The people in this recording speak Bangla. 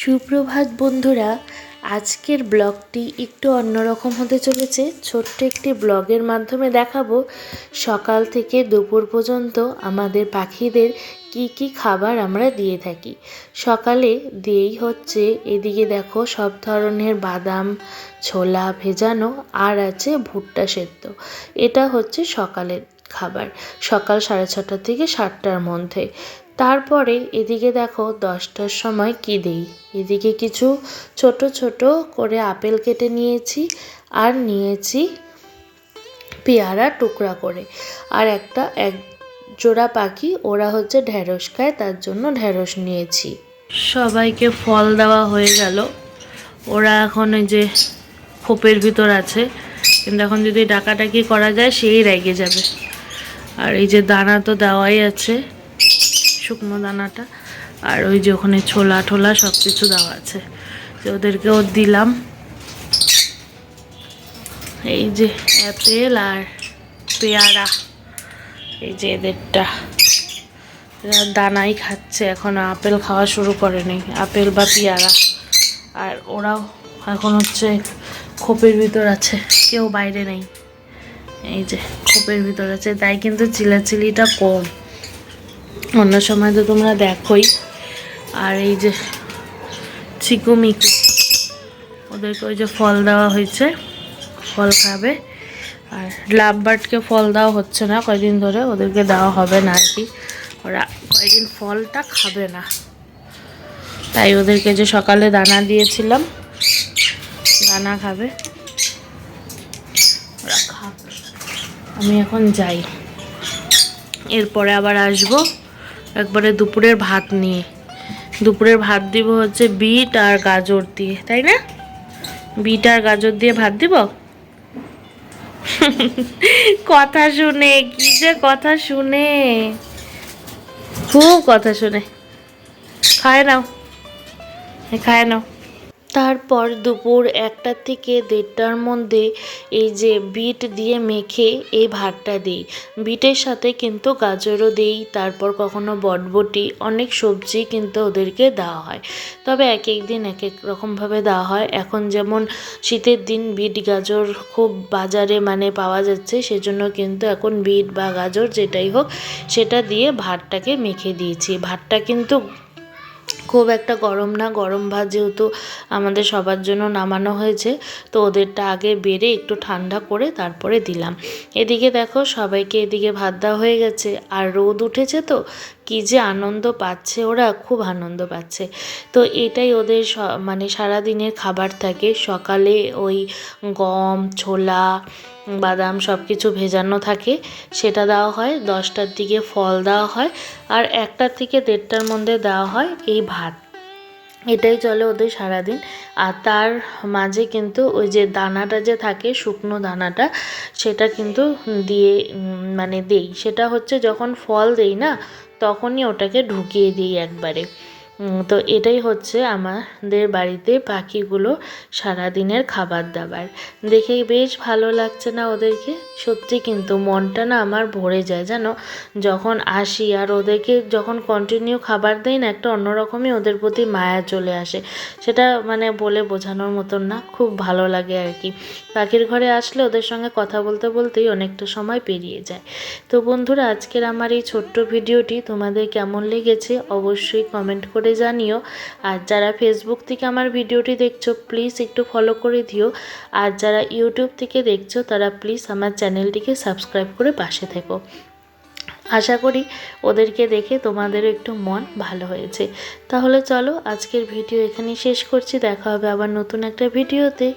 সুপ্রভাত বন্ধুরা, আজকের ব্লগটি একটু অন্যরকম হতে চলেছে। ছোট্ট একটি ব্লগের মাধ্যমে দেখাবো সকাল থেকে দুপুর পর্যন্ত আমাদের পাখিদের কি কি খাবার আমরা দিয়ে থাকি। সকালে দিয়েই হচ্ছে, এদিকে দেখো সব ধরনের বাদাম ছোলা ভেজানো আর আছে ভুট্টা সেদ্ধ। এটা হচ্ছে সকালের খাবার, সকাল 6:30 থেকে 7টার মধ্যে। তারপরে এদিকে দেখো 10টার সময় কি দেই, এদিকে কিছু ছোট ছোট করে আপেল কেটে নিয়েছি আর নিয়েছি পেয়ারা টুকরা করে, আর এক জোড়া পাখি ওরা হচ্ছে ঢ্যাঁড়স খায়, তার জন্য ঢ্যাঁড়স নিয়েছি। সবাইকে ফল দেওয়া হয়ে গেল। ওরা এখন ওই যে খোপের ভিতর আছে, কিন্তু এখন যদি ডাকাডাকি করা যায় সেই রেগে যাবে। আর এই যে দানা তো দেওয়াই আছে, শুকনো দানাটা, আর ওই যে ওখানে ছোলা টোলা সব কিছু দেওয়া আছে, যে ওদেরকেও দিলাম। এই যে আপেল আর পেয়ারা, এই যে এদেরটা দানাই খাচ্ছে, এখনো আপেল খাওয়া শুরু করেনি, আপেল বা পেয়ারা। আর ওরাও এখন হচ্ছে খোপের ভিতর আছে, কেউ বাইরে নেই। এই যে খোপের ভিতর আছে, তাই কিন্তু চিলাচিলিটা কম, অন্য সময় তো তোমরা দেখোই। আর এই যে চিকুমিকু, ওদেরকে ওই যে ফল দেওয়া হয়েছে, ফল খাবে। আর লাভ বার্ডকে ফল দেওয়া হচ্ছে না কয়দিন ধরে, ওদেরকে দেওয়া হবে না আর কি, ওরা কয়দিন ফলটা খাবে না, তাই ওদেরকে যে সকালে দানা দিয়েছিলাম দানা খাবে, ওরা খাবে। আমি এখন যাই, এরপরে আবার আসবো একবারে দুপুরের ভাত নিয়ে। দুপুরের ভাত দিব হচ্ছে বিট আর গাজর দিয়ে, তাই না? বিট আর গাজর দিয়ে ভাত দিব। কথা শুনে, কি যে কথা শুনে, খুব কথা শুনে। খায় নাও, খায় নাও। তারপর দুপুর 1টা থেকে 1:30টার মধ্যে এই যে বিট দিয়ে মেখে এই ভাতটা দিই। বিটের সাথে কিন্তু গাজরও দিই, তারপর কখনো বটবটি, অনেক সবজি কিন্তু ওদেরকে দেওয়া হয়। তবে এক এক দিন এক এক রকমভাবে দেওয়া হয়। এখন যেমন শীতের দিন বিট গাজর খুব বাজারে মানে পাওয়া যাচ্ছে, সেজন্য কিন্তু এখন বিট বা গাজর যেটাই হোক সেটা দিয়ে ভাতটাকে মেখে দিয়েছি। ভাতটা কিন্তু খুব একটা গরম না, গরম ভাত যেহেতু আমাদের সবার জন্য নামানো হয়েছে, তো ওদেরটা আগে বেড়ে একটু ঠান্ডা করে তারপরে দিলাম। এদিকে দেখো সবাইকে এদিকে ভাত দেওয়া হয়ে গেছে, আর রোদ উঠেছে তো কি যে আনন্দ পাচ্ছে, ওরা খুব আনন্দ পাচ্ছে। তো এটাই ওদের মানে সারাদিনের খাবার থাকে। সকালে ওই গম ছোলা বাদাম সব কিছু ভেজানো থাকে, সেটা দেওয়া হয়। 10টার দিকে ফল দেওয়া হয়, আর 1টা থেকে 1:30টার মধ্যে দেওয়া হয় এই ভাত। এটাই চলে ওদের সারাদিন। আর তার মাঝে কিন্তু ওই যে দানাটা যে থাকে শুকনো দানাটা, সেটা কিন্তু দিয়ে মানে দেই। সেটা হচ্ছে যখন ফল দেই না, তখনই ওটাকে ঢুকিয়ে দিই একবারে। তো এটাই হচ্ছে আমাদের বাড়িতে পাখিগুলো সারাদিনের খাবার দাবার। দেখে বেশ ভালো লাগছে না ওদেরকে, সত্যি কিন্তু মনটা না আমার ভরে যায় জানো, যখন আসি আর ওদেরকে যখন কন্টিনিউ খাবার দেই না, একটা অন্যরকমই ওদের প্রতি মায়া চলে আসে। সেটা মানে বলে বোঝানোর মতন না, খুব ভালো লাগে আর কি। পাখির ঘরে আসলে ওদের সঙ্গে কথা বলতে বলতেই অনেকটা সময় পেরিয়ে যায়। তো বন্ধুরা, আজকের আমার এই ছোট্ট ভিডিওটি তোমাদের কেমন লেগেছে অবশ্যই কমেন্ট করে জানিও। আর যারা ফেসবুক থেকে আমার ভিডিওটি দেখছো প্লিজ একটু ফলো করে দিও, আর যারা ইউটিউব থেকে দেখছো তারা প্লিজ আমার চ্যানেলটিকে সাবস্ক্রাইব করে পাশে থেকো। আশা করি ওদেরকে দেখে তোমাদেরও একটু মন ভালো হয়েছে। তাহলে চলো আজকের ভিডিও এখানেই শেষ করছি, দেখা হবে আবার নতুন একটা ভিডিওতে।